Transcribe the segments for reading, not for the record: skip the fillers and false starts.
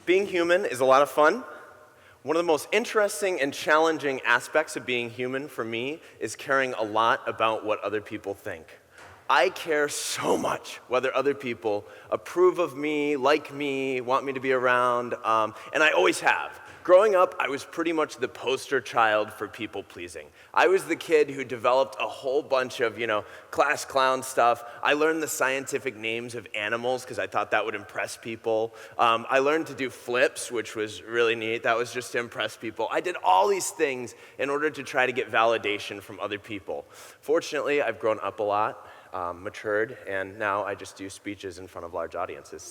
Being human is a lot of fun. One of the most interesting and challenging aspects of being human for me is caring a lot about what other people think. I care so much whether other people approve of me, like me, want me to be around, and I always have. Growing up, I was pretty much the poster child for people pleasing. I was the kid who developed a whole bunch of, class clown stuff. I learned the scientific names of animals because I thought that would impress people. I learned to do flips, which was really neat. That was just to impress people. I did all these things in order to try to get validation from other people. Fortunately, I've grown up a lot, matured, and now I just do speeches in front of large audiences.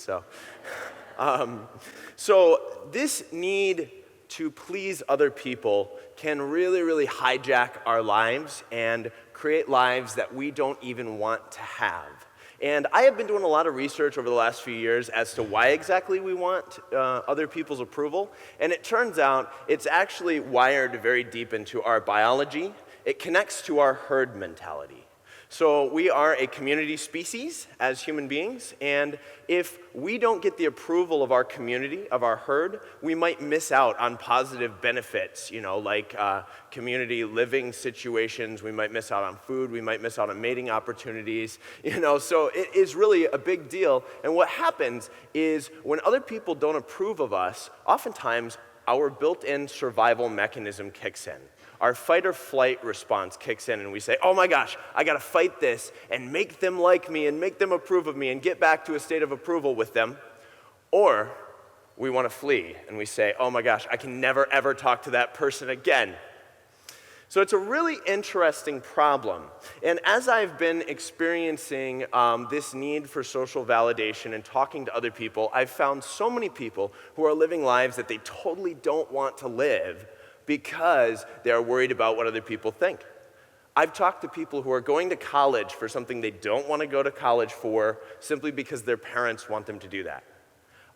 So this need to please other people can really hijack our lives and create lives that we don't even want to have. And I have been doing a lot of research over the last few years as to why exactly we want other people's approval. And it turns out it's actually wired very deep into our biology. It connects to our herd mentality. So we are a community species as human beings, and if we don't get the approval of our community, of our herd, we might miss out on positive benefits, like community living situations. We might miss out on food. We might miss out on mating opportunities, so it is really a big deal. And what happens is when other people don't approve of us, oftentimes our built-in survival mechanism kicks in. Our fight or flight response kicks in and we say, oh my gosh, I gotta fight this and make them like me and make them approve of me and get back to a state of approval with them. Or we wanna flee and we say, oh my gosh, I can never ever talk to that person again. So it's a really interesting problem. And as I've been experiencing this need for social validation and talking to other people, I've found so many people who are living lives that they totally don't want to live because they're worried about what other people think. I've talked to people who are going to college for something they don't want to go to college for simply because their parents want them to do that.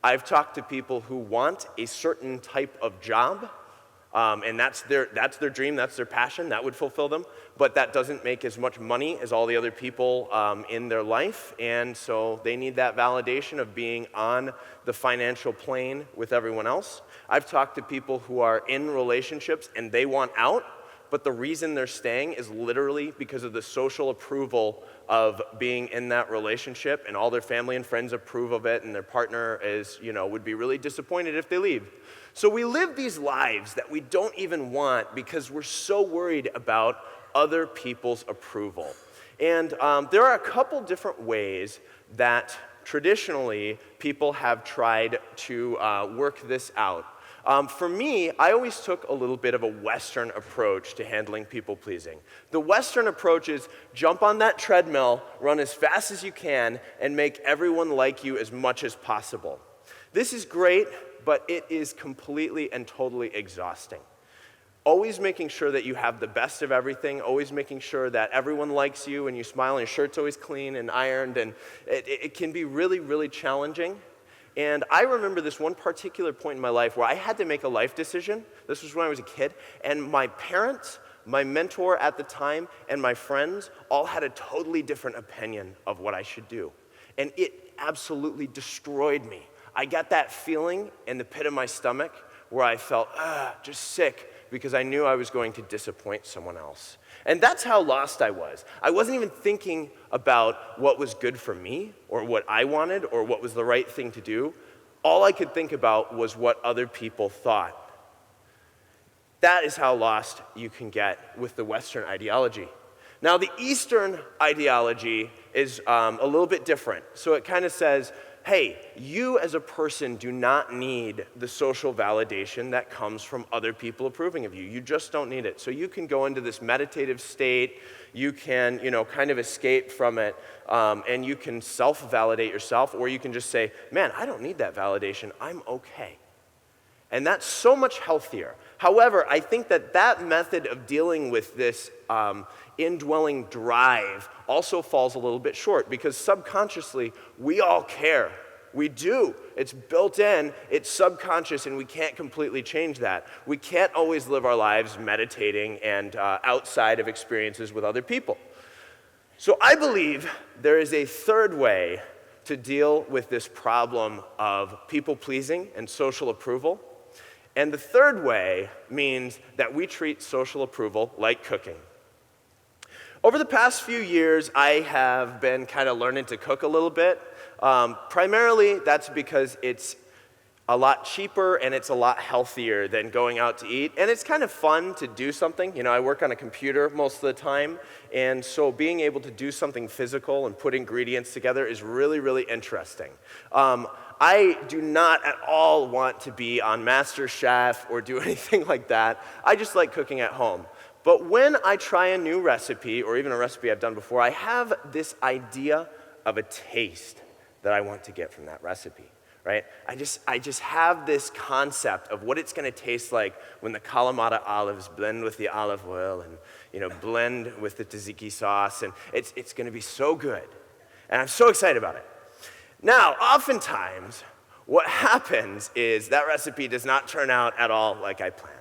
I've talked to people who want a certain type of job, and that's their dream, that's their passion, that would fulfill them, but that doesn't make as much money as all the other people in their life, and so they need that validation of being on the financial plane with everyone else. I've talked to people who are in relationships and they want out, but the reason they're staying is literally because of the social approval of being in that relationship, and all their family and friends approve of it, and their partner would be really disappointed if they leave. So we live these lives that we don't even want because we're so worried about other people's approval. And there are a couple different ways that traditionally people have tried to work this out. For me, I always took a little bit of a Western approach to handling people pleasing. The Western approach is jump on that treadmill, run as fast as you can, and make everyone like you as much as possible. This is great, but it is completely and totally exhausting. Always making sure that you have the best of everything, always making sure that everyone likes you and you smile and your shirt's always clean and ironed, and it can be really challenging. And I remember this one particular point in my life where I had to make a life decision. This was when I was a kid, and my parents, my mentor at the time, and my friends all had a totally different opinion of what I should do. And it absolutely destroyed me. I got that feeling in the pit of my stomach where I felt just sick because I knew I was going to disappoint someone else. And that's how lost I was. I wasn't even thinking about what was good for me or what I wanted or what was the right thing to do. All I could think about was what other people thought. That is how lost you can get with the Western ideology. Now, the Eastern ideology is a little bit different. So it kind of says, hey, you as a person do not need the social validation that comes from other people approving of you. You just don't need it. So you can go into this meditative state, you can, kind of escape from it, and you can self-validate yourself, or you can just say, man, I don't need that validation, I'm okay. And that's so much healthier. However, I think that method of dealing with this indwelling drive also falls a little bit short, because subconsciously, we all care. We do. It's built in, it's subconscious, and we can't completely change that. We can't always live our lives meditating and outside of experiences with other people. So I believe there is a third way to deal with this problem of people-pleasing and social approval. And the third way means that we treat social approval like cooking. Over the past few years, I have been kind of learning to cook a little bit. Primarily, that's because it's a lot cheaper and it's a lot healthier than going out to eat. And it's kind of fun to do something. You know, I work on a computer most of the time, and so being able to do something physical and put ingredients together is really, really interesting. I do not at all want to be on MasterChef or do anything like that. I just like cooking at home. But when I try a new recipe, or even a recipe I've done before, I have this idea of a taste that I want to get from that recipe, right? I just have this concept of what it's going to taste like when the Kalamata olives blend with the olive oil and, you know, blend with the tzatziki sauce, and it's going to be so good. And I'm so excited about it. Now, oftentimes, what happens is that recipe does not turn out at all like I planned.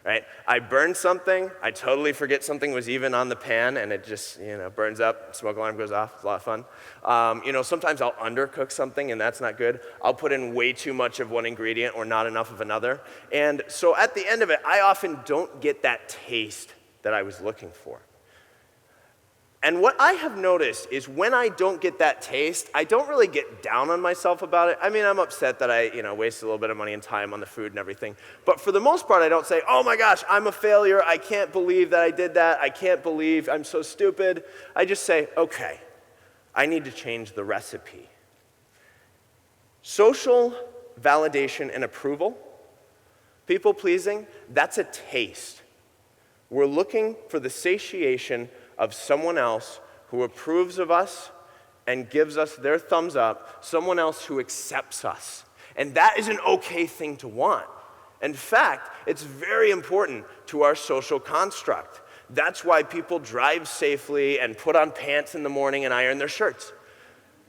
Right? I burn something, I totally forget something was even on the pan, and it just, you know, burns up, smoke alarm goes off. It's a lot of fun. You know, sometimes I'll undercook something, and that's not good. I'll put in way too much of one ingredient or not enough of another. And so at the end of it, I often don't get that taste that I was looking for. And what I have noticed is when I don't get that taste, I don't really get down on myself about it. I mean, I'm upset that I, you know, wasted a little bit of money and time on the food and everything. But for the most part, I don't say, oh my gosh, I'm a failure. I can't believe that I did that. I can't believe I'm so stupid. I just say, okay, I need to change the recipe. Social validation and approval, people pleasing, that's a taste. We're looking for the satiation of someone else who approves of us and gives us their thumbs up, someone else who accepts us. And that is an okay thing to want. In fact, it's very important to our social construct. That's why people drive safely and put on pants in the morning and iron their shirts.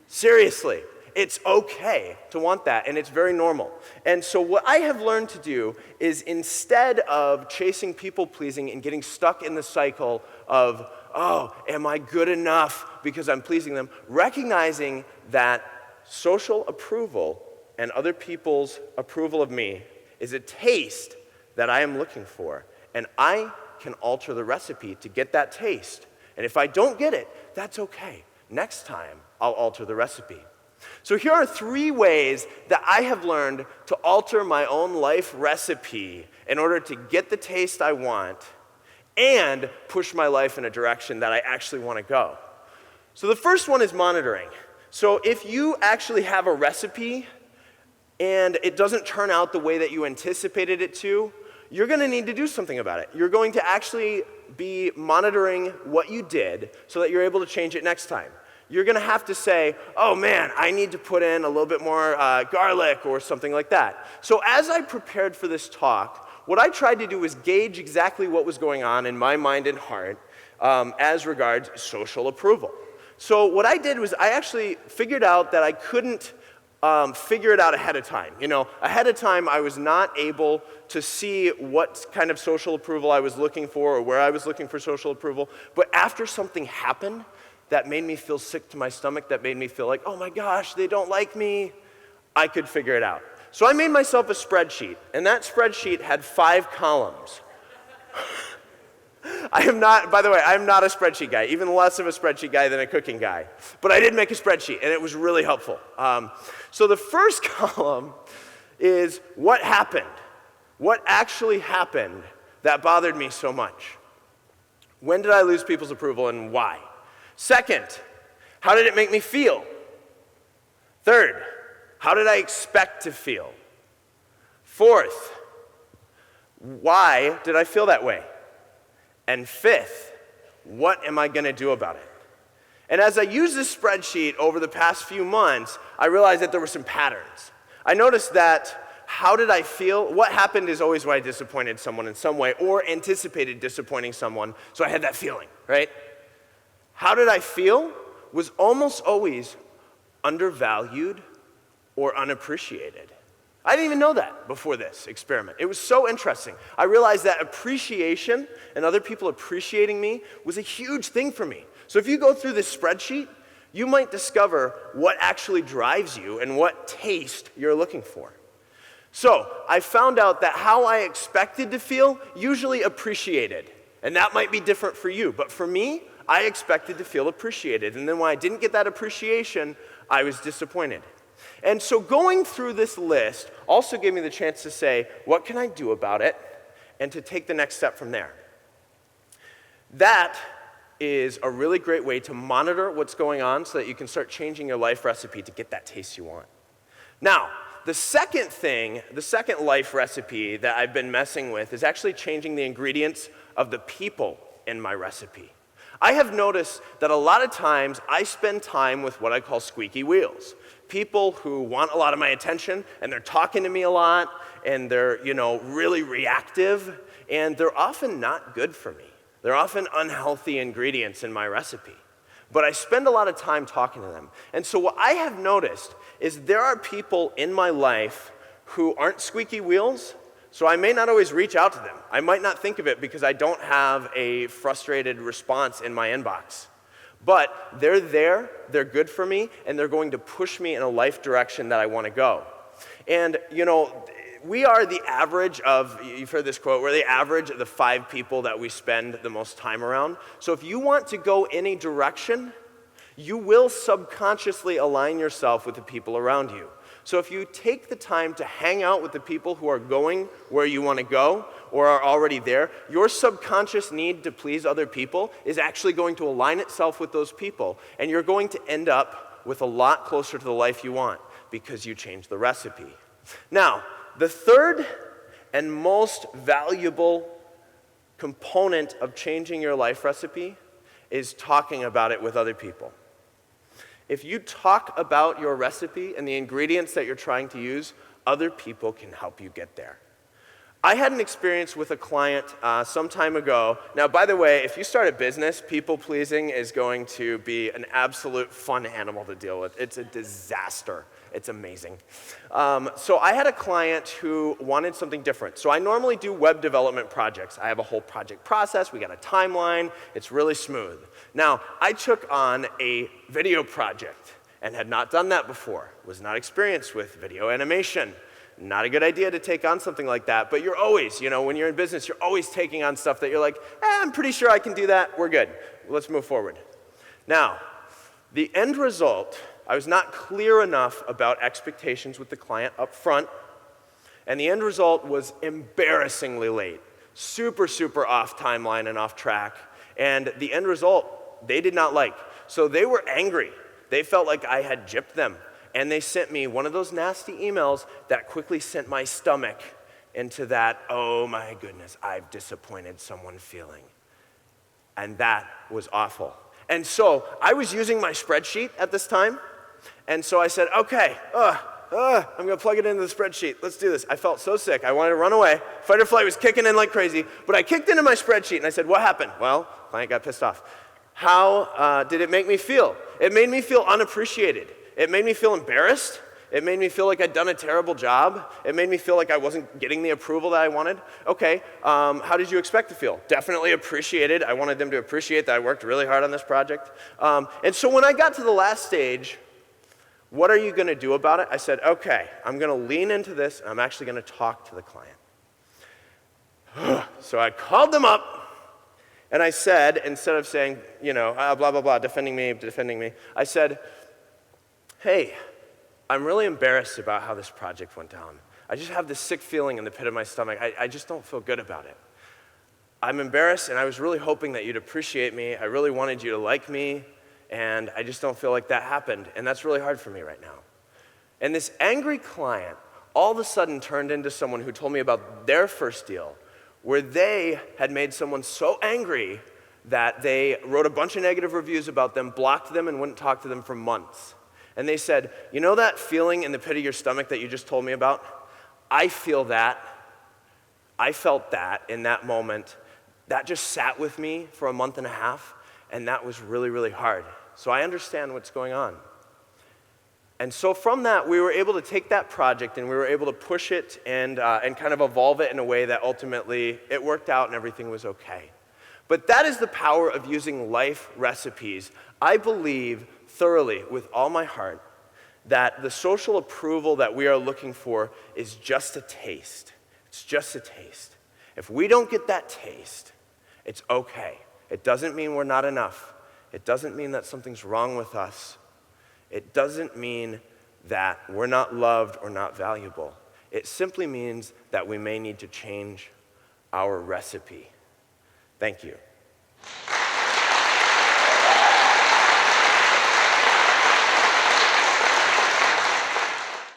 Seriously, it's okay to want that, and it's very normal. And so what I have learned to do is, instead of chasing people-pleasing and getting stuck in the cycle of, oh, am I good enough because I'm pleasing them, recognizing that social approval and other people's approval of me is a taste that I am looking for, and I can alter the recipe to get that taste. And if I don't get it, that's okay. Next time, I'll alter the recipe. So here are 3 ways that I have learned to alter my own life recipe in order to get the taste I want and push my life in a direction that I actually want to go. So the first one is monitoring. So if you actually have a recipe and it doesn't turn out the way that you anticipated it to, you're going to need to do something about it. You're going to actually be monitoring what you did so that you're able to change it next time. You're going to have to say, oh man, I need to put in a little bit more garlic or something like that. So as I prepared for this talk, what I tried to do was gauge exactly what was going on in my mind and heart as regards social approval. So what I did was I actually figured out that I couldn't figure it out ahead of time. You know, ahead of time I was not able to see what kind of social approval I was looking for or where I was looking for social approval. But after something happened that made me feel sick to my stomach, that made me feel like, oh my gosh, they don't like me, I could figure it out. So I made myself a spreadsheet, and that spreadsheet had 5 columns. By the way, I'm not a spreadsheet guy, even less of a spreadsheet guy than a cooking guy. But I did make a spreadsheet, and it was really helpful. So the first column is what happened. What actually happened that bothered me so much? When did I lose people's approval and why? Second, how did it make me feel? Third, how did I expect to feel? Fourth, why did I feel that way? And fifth, what am I going to do about it? And as I used this spreadsheet over the past few months, I realized that there were some patterns. I noticed that how did I feel? What happened is always when I disappointed someone in some way or anticipated disappointing someone, so I had that feeling, right? How did I feel was almost always undervalued or unappreciated. I didn't even know that before this experiment. It was so interesting. I realized that appreciation and other people appreciating me was a huge thing for me. So if you go through this spreadsheet, You might discover what actually drives you and what taste you're looking for. So I found out that how I expected to feel usually appreciated. And that might be different for you. But for me, I expected to feel appreciated. And then when I didn't get that appreciation, I was disappointed. And so going through this list also gave me the chance to say, what can I do about it? And to take the next step from there. That is a really great way to monitor what's going on so that you can start changing your life recipe to get that taste you want. Now, the second life recipe that I've been messing with is actually changing the ingredients of the people in my recipe. I have noticed that a lot of times I spend time with what I call squeaky wheels. People who want a lot of my attention, and they're talking to me a lot, and they're, really reactive, and they're often not good for me. They're often unhealthy ingredients in my recipe. But I spend a lot of time talking to them. And so what I have noticed is there are people in my life who aren't squeaky wheels, so I may not always reach out to them. I might not think of it because I don't have a frustrated response in my inbox. But they're there, they're good for me, and they're going to push me in a life direction that I want to go. And, we are the average of, you've heard this quote, we're the average of the 5 people that we spend the most time around. So if you want to go in a direction, you will subconsciously align yourself with the people around you. So if you take the time to hang out with the people who are going where you want to go or are already there, your subconscious need to please other people is actually going to align itself with those people. And you're going to end up with a lot closer to the life you want because you changed the recipe. Now, the third and most valuable component of changing your life recipe is talking about it with other people. If you talk about your recipe and the ingredients that you're trying to use, other people can help you get there. I had an experience with a client some time ago. Now, by the way, if you start a business, people-pleasing is going to be an absolute fun animal to deal with. It's a disaster. It's amazing. So I had a client who wanted something different. So I normally do web development projects. I have a whole project process. We got a timeline. It's really smooth. Now, I took on a video project and had not done that before. Was not experienced with video animation. Not a good idea to take on something like that, but you're always, when you're in business, you're always taking on stuff that you're like, I'm pretty sure I can do that, we're good. Let's move forward. Now, the end result, I was not clear enough about expectations with the client up front, and the end result was embarrassingly late. Super, super off timeline and off track, and the end result, they did not like. So they were angry. They felt like I had gypped them. And they sent me one of those nasty emails that quickly sent my stomach into that, oh my goodness, I've disappointed someone feeling. And that was awful. And so I was using my spreadsheet at this time. And so I said, okay, I'm going to plug it into the spreadsheet. Let's do this. I felt so sick. I wanted to run away. Fight or flight was kicking in like crazy. But I kicked into my spreadsheet and I said, what happened? Well, client got pissed off. How did it make me feel? It made me feel unappreciated. It made me feel embarrassed. It made me feel like I'd done a terrible job. It made me feel like I wasn't getting the approval that I wanted. Okay, how did you expect to feel? Definitely appreciated. I wanted them to appreciate that I worked really hard on this project. And so when I got to the last stage, what are you going to do about it? I said, okay, I'm going to lean into this, and I'm actually going to talk to the client. So I called them up, and I said, instead of saying, blah, blah, blah, defending me, I said, hey, I'm really embarrassed about how this project went down. I just have this sick feeling in the pit of my stomach. I just don't feel good about it. I'm embarrassed, and I was really hoping that you'd appreciate me. I really wanted you to like me, and I just don't feel like that happened, and that's really hard for me right now. And this angry client all of a sudden turned into someone who told me about their first deal, where they had made someone so angry that they wrote a bunch of negative reviews about them, blocked them, and wouldn't talk to them for months. And they said, you know that feeling in the pit of your stomach that you just told me about? I feel that. I felt that in that moment. That just sat with me for a month and a half, and that was really, really hard. So I understand what's going on. And so from that, we were able to take that project and we were able to push it and kind of evolve it in a way that ultimately it worked out and everything was okay. But that is the power of using life recipes, I believe, thoroughly, with all my heart, that the social approval that we are looking for is just a taste. It's just a taste. If we don't get that taste, it's okay. It doesn't mean we're not enough. It doesn't mean that something's wrong with us. It doesn't mean that we're not loved or not valuable. It simply means that we may need to change our recipe. Thank you.